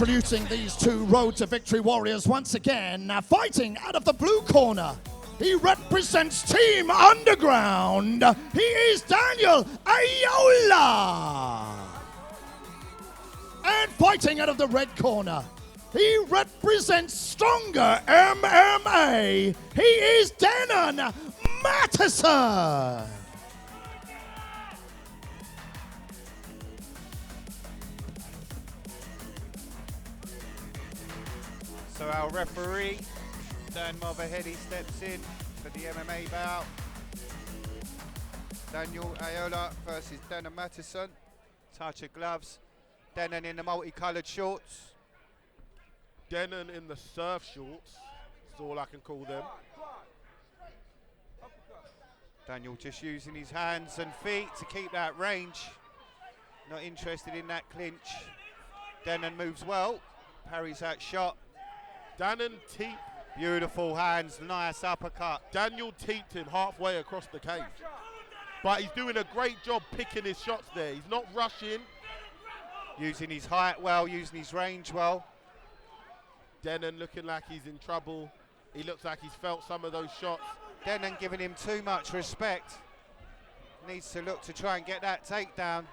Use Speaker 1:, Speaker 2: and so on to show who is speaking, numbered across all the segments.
Speaker 1: Introducing these two Road to Victory warriors once again, fighting out of the blue corner. He represents Team Underground. He is Daniel Aiyeola. And fighting out of the red corner, he represents Stronger MMA. He is Dennon Mattison.
Speaker 2: So our referee, Dan Motherheady, steps in for the MMA bout. Daniel Aiyeola versus Dennon Mattison. Touch of gloves. Dennon in the multicoloured shorts.
Speaker 3: Dennon in the surf shorts. That's all I can call them.
Speaker 2: Daniel just using his hands and feet to keep that range. Not interested in that clinch. Dennon moves well. Parries that shot.
Speaker 3: Dennon teeped.
Speaker 2: Beautiful hands, nice uppercut.
Speaker 3: Daniel teeped him halfway across the cage. But he's doing a great job picking his shots there. He's not rushing.
Speaker 2: Using his height well, using his range well.
Speaker 3: Dennon looking like he's in trouble. He looks like he's felt some of those shots.
Speaker 2: Dennon giving him too much respect. Needs to look to try and get that takedown.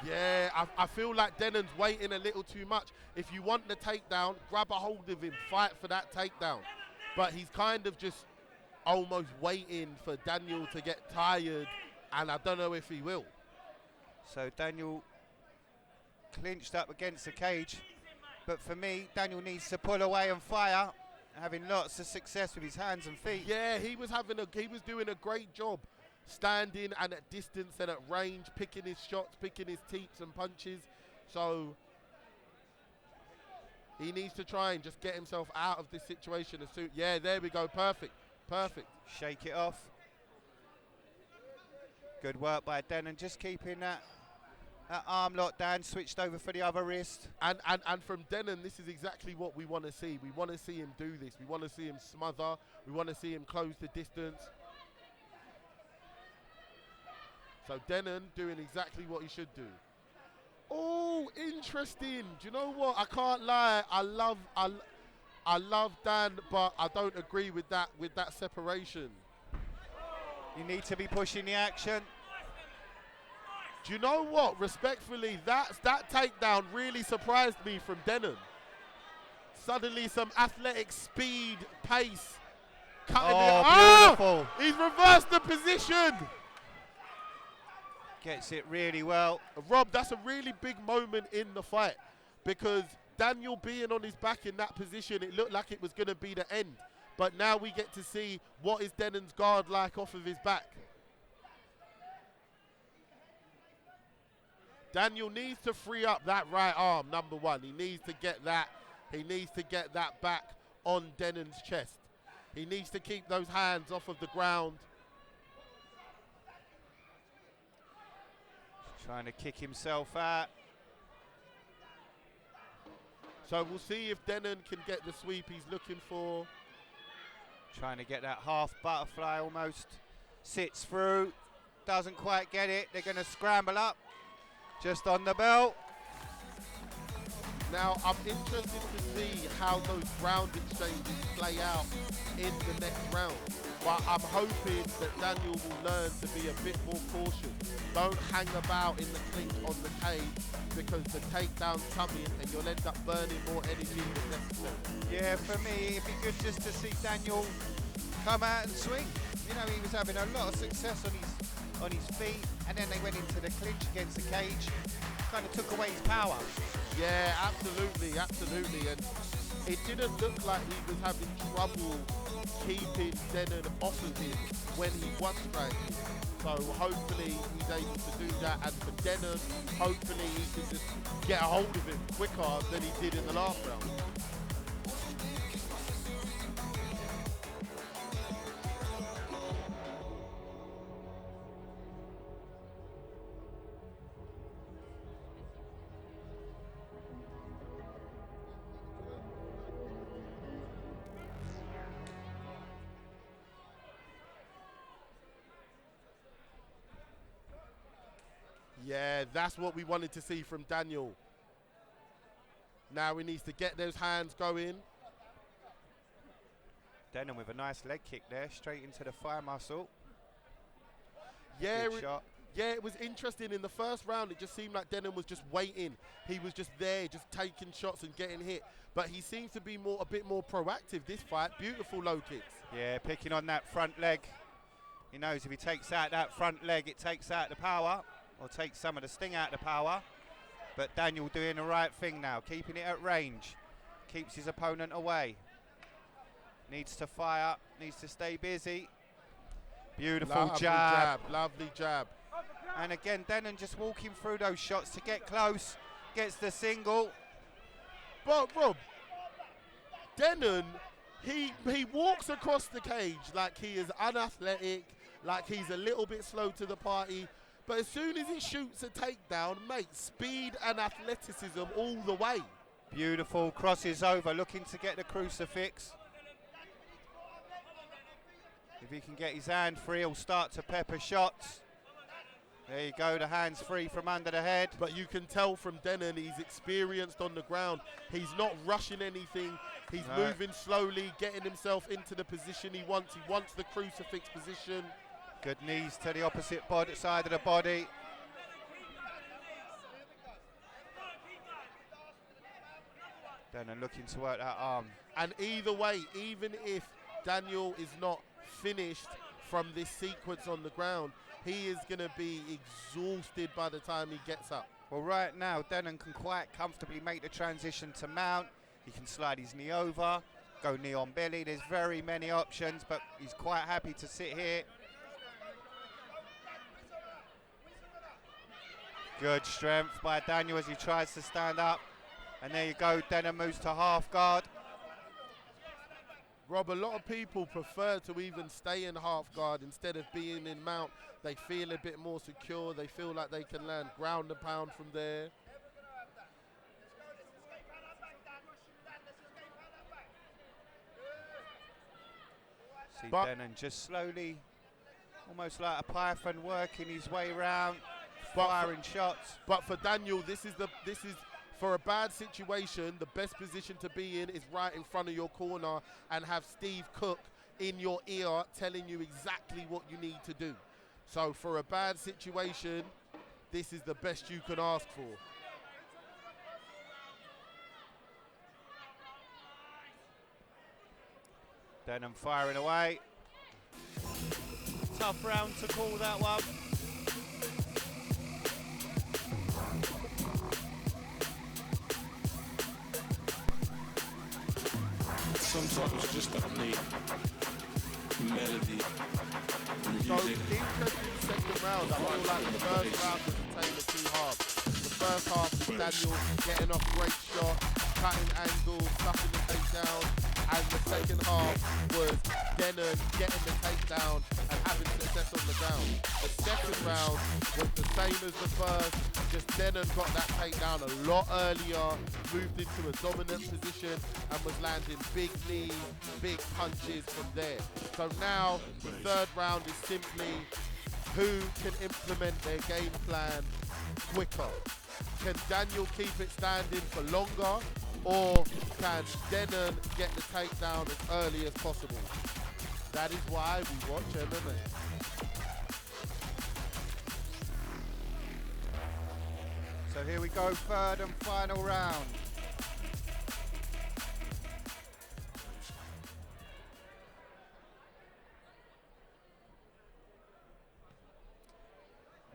Speaker 3: Yeah, I feel like Dennon's waiting a little too much. If you want the takedown, grab a hold of him, fight for that takedown. But he's kind of just almost waiting for Daniel to get tired, and I don't know if he will.
Speaker 2: So Daniel clinched up against the cage, but for me, Daniel needs to pull away and fire, having lots of success with his hands and feet.
Speaker 3: Yeah, he was doing a great job. Standing and at distance and at range, picking his shots, picking his teeps and punches. So he needs to try and just get himself out of this situation as soon. Yeah, there we go. Perfect. Perfect.
Speaker 2: Shake it off. Good work by Dennon, just keeping that arm locked down, switched over for the other wrist.
Speaker 3: And from Dennon, this is exactly what we want to see. We want to see him do this. We want to see him smother. We want to see him close the distance. So Dennon doing exactly what he should do. Oh, interesting. Do you know what? I can't lie. I love Dan, but I don't agree with that separation.
Speaker 2: You need to be pushing the action.
Speaker 3: Do you know what? Respectfully, that takedown really surprised me from Dennon. Suddenly some athletic speed, pace. Cutting it.
Speaker 2: Beautiful.
Speaker 3: Oh, he's reversed the position.
Speaker 2: Gets it really well.
Speaker 3: Rob, that's a really big moment in the fight because Daniel being on his back in that position, it looked like it was going to be the end. But now we get to see what is Dennon's guard like off of his back. Daniel needs to free up that right arm, number one. He needs to get that. He needs to get that back on Dennon's chest. He needs to keep those hands off of the ground.
Speaker 2: Trying to kick himself out.
Speaker 3: So we'll see if Dennon can get the sweep he's looking for.
Speaker 2: Trying to get that half butterfly almost. Sits through. Doesn't quite get it. They're going to scramble up. Just on the bell.
Speaker 3: Now, I'm interested to see how those ground exchanges play out in the next round. But I'm hoping that Daniel will learn to be a bit more cautious. Don't hang about in the clinch on the cage because the takedown's coming and you'll end up burning more energy than necessary.
Speaker 2: Yeah, for me, it'd be good just to see Daniel come out and swing. You know, he was having a lot of success on his feet, and then they went into the clinch against the cage. Kind of took away his power.
Speaker 3: Yeah, absolutely, absolutely. And it didn't look like he was having trouble keeping Dennon off of him when he was striking. So hopefully he's able to do that. And for Dennon, hopefully he can just get a hold of him quicker than he did in the last round. Yeah, that's what we wanted to see from Daniel. Now he needs to get those hands going.
Speaker 4: Dennon with a nice leg kick there, straight into the thigh muscle.
Speaker 3: Yeah,
Speaker 4: Good shot.
Speaker 3: Yeah, it was interesting. In the first round, it just seemed like Dennon was just waiting. He was just there, just taking shots and getting hit. But he seems to be a bit more proactive this fight. Beautiful low kicks.
Speaker 4: Yeah, picking on that front leg. He knows if he takes out that front leg, it takes out the power, or takes some of the sting out the power. But Daniel doing the right thing now, keeping it at range. Keeps his opponent away. Needs to fire, needs to stay busy. Beautiful
Speaker 3: Lovely
Speaker 4: jab.
Speaker 3: Lovely jab.
Speaker 4: And again, Dennon just walking through those shots to get close. Gets the single.
Speaker 3: But Rob, Dennon, he walks across the cage like he is unathletic, like he's a little bit slow to the party. But as soon as he shoots a takedown, mate, speed and athleticism all the way.
Speaker 4: Beautiful, crosses over, looking to get the crucifix. If he can get his hand free, he'll start to pepper shots. There you go, the hands free from under the head.
Speaker 3: But you can tell from Dennon, he's experienced on the ground. He's not rushing anything. He's moving slowly, getting himself into the position he wants. He wants the crucifix position.
Speaker 4: Good knees to the opposite side of the body. Dennon looking to work that arm.
Speaker 3: And either way, even if Daniel is not finished from this sequence on the ground, he is going to be exhausted by the time he gets up.
Speaker 4: Well, right now, Dennon can quite comfortably make the transition to mount. He can slide his knee over, go knee on belly. There's very many options, but he's quite happy to sit here. Good strength by Daniel as he tries to stand up. And there you go, Dennon moves to half guard.
Speaker 3: Rob, a lot of people prefer to even stay in half guard instead of being in mount. They feel a bit more secure. They feel like they can land ground and pound from there.
Speaker 4: See Dennon just slowly, almost like a python, working his way around, firing shots.
Speaker 3: But for Daniel, this is for a bad situation, the best position to be in is right in front of your corner and have Steve Cook in your ear telling you exactly what you need to do. So for a bad situation, this is the best you can ask for.
Speaker 4: Dennon firing away. Tough round to call that one.
Speaker 5: Sometimes you just gotta make melody.
Speaker 3: So interesting second round. I feel like the first round was a tale of two halves. The first half was Daniel getting off great shot, cutting angles, stuffing the takedown, and the second half was Dennon getting the takedown and having success on the ground. The second round was the same as the first, just Dennon got that takedown a lot earlier, moved into a dominant position and was landing big knees, big punches from there. So now the third round is simply who can implement their game plan quicker. Can Daniel keep it standing for longer, or can Dennon get the takedown as early as possible? That is why we watch MMA.
Speaker 4: So here we go, third and final round.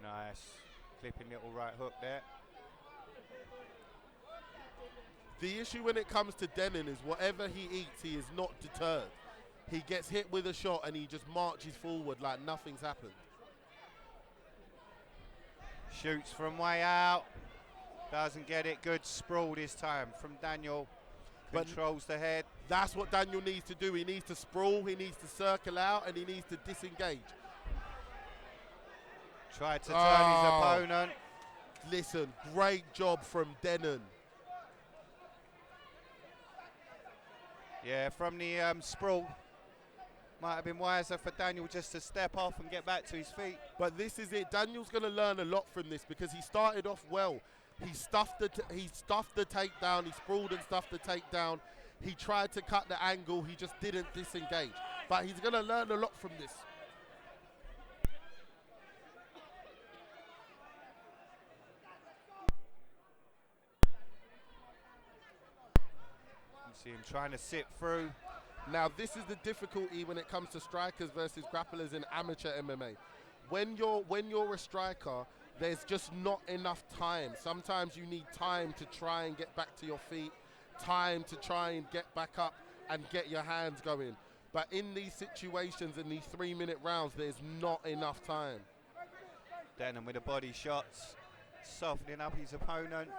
Speaker 4: Nice, clipping little right hook there.
Speaker 3: The issue when it comes to Dennon is whatever he eats, he is not deterred. He gets hit with a shot and he just marches forward like nothing's happened.
Speaker 4: Shoots from way out. Doesn't get it. Good sprawl this time from Daniel. Controls the head.
Speaker 3: That's what Daniel needs to do. He needs to sprawl, he needs to circle out, and he needs to disengage.
Speaker 4: Tried to turn his opponent.
Speaker 3: Listen, great job from Dennon.
Speaker 4: Yeah, from the sprawl. Might have been wiser for Daniel just to step off and get back to his feet.
Speaker 3: But this is it. Daniel's going to learn a lot from this because he started off well. He stuffed the takedown. He sprawled and stuffed the takedown. He tried to cut the angle. He just didn't disengage. But he's going to learn a lot from this.
Speaker 4: You see him trying to sit through.
Speaker 3: Now, this is the difficulty when it comes to strikers versus grapplers in amateur MMA. When you're a striker, there's just not enough time. Sometimes you need time to try and get back to your feet, time to try and get back up and get your hands going. But in these situations, in these 3-minute rounds, there's not enough time.
Speaker 4: Dennon with the body shots, softening up his opponent.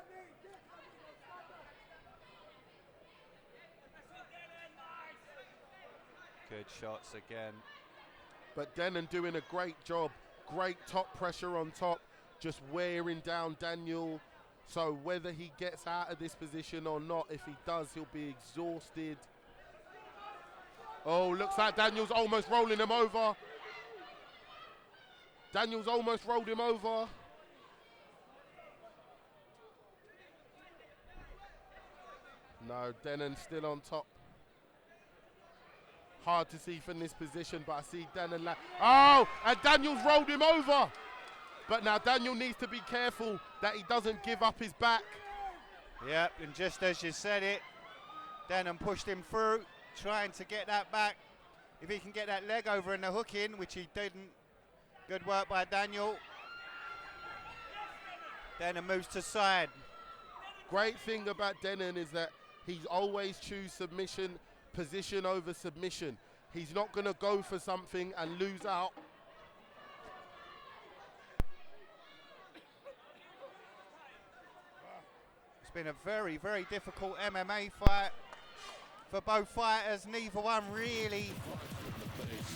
Speaker 4: Good shots again.
Speaker 3: But Dennon doing a great job. Great top pressure on top, just wearing down Daniel. So whether he gets out of this position or not, if he does, he'll be exhausted. Oh, looks like Daniel's almost rolling him over. Daniel's almost rolled him over. No, Dennon still on top. Hard to see from this position, but I see Dennon oh, and Daniel's rolled him over. But now Daniel needs to be careful that he doesn't give up his back.
Speaker 4: Yep, and just as you said it, Dennon pushed him through, trying to get that back. If he can get that leg over and the hook in, which he didn't. Good work by Daniel. Dennon moves to side.
Speaker 3: Great thing about Dennon is that he's always choose submission, position over submission. He's not going to go for something and lose out.
Speaker 4: It's been a very, very difficult MMA fight for both fighters. Neither one really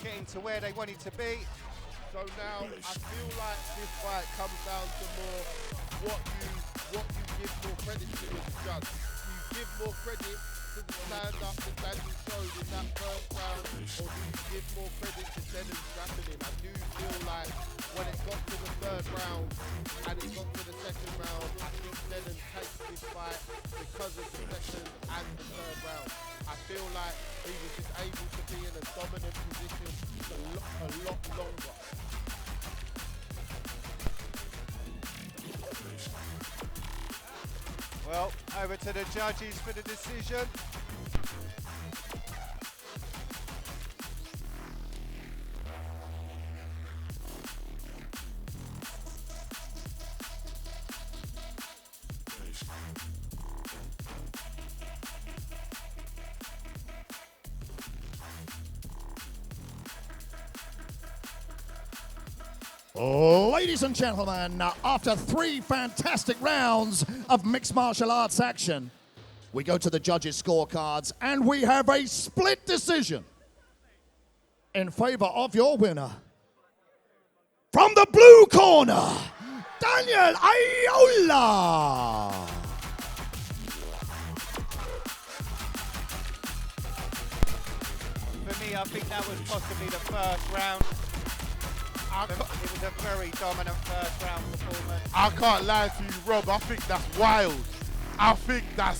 Speaker 4: getting to where they wanted to be.
Speaker 3: So now I feel like this fight comes down to more what you give more credit to as a judge. You give more credit to the stand-up that Daniel showed in that first round, or do you give more credit to Dennon's grappling? I do feel like when it got to the third round and it got to the second round, I think Dennon takes this fight because of the second and the third round. I feel like he was just able to be in a dominant position a lot longer.
Speaker 4: Well, over to the judges for the decision.
Speaker 1: Ladies and gentlemen, after 3 fantastic rounds of mixed martial arts action, we go to the judges' scorecards and we have a split decision in favor of your winner. From the blue corner, Daniel Aiyeola.
Speaker 4: For me, I think that was possibly the first round. It was a very dominant first round performance.
Speaker 3: I can't lie to you, Rob. I think that's wild. I think that's